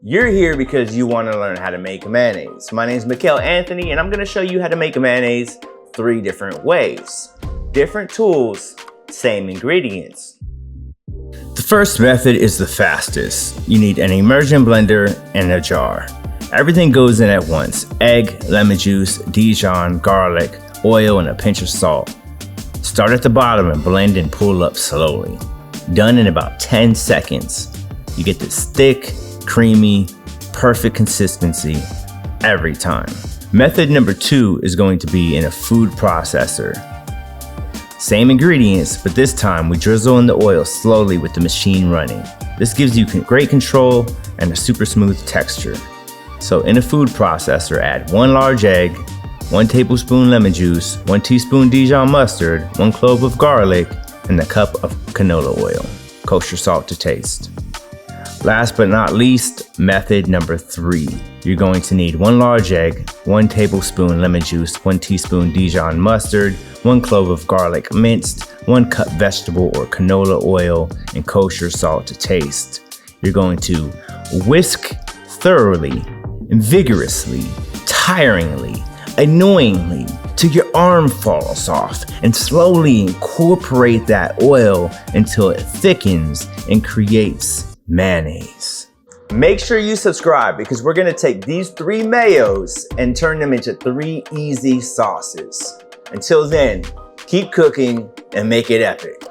You're here because you want to learn how to make mayonnaise. My name is Mikhail Anthony, and I'm going to show you how to make a mayonnaise 3 different ways. Different tools, same ingredients. The first method is the fastest. You need an immersion blender and a jar. Everything goes in at once: egg, lemon juice, Dijon, garlic, oil, and a pinch of salt. Start at the bottom and blend and pull up slowly. Done in about 10 seconds. You get this thick, creamy, perfect consistency every time. Method number 2 is going to be in a food processor. Same ingredients, but this time we drizzle in the oil slowly with the machine running. This gives you great control and a super smooth texture. So in a food processor, add 1 large egg, 1 tablespoon lemon juice, 1 teaspoon Dijon mustard, 1 clove of garlic, and a cup of canola oil. Kosher salt to taste. Last but not least, method number 3. You're going to need 1 large egg, 1 tablespoon lemon juice, 1 teaspoon Dijon mustard, 1 clove of garlic minced, 1 cup vegetable or canola oil, and kosher salt to taste. You're going to whisk thoroughly and vigorously, tiringly, annoyingly, till your arm falls off, and slowly incorporate that oil until it thickens and creates mayonnaise. Make sure you subscribe because we're gonna take these 3 mayos and turn them into 3 easy sauces. Until then, keep cooking and make it epic.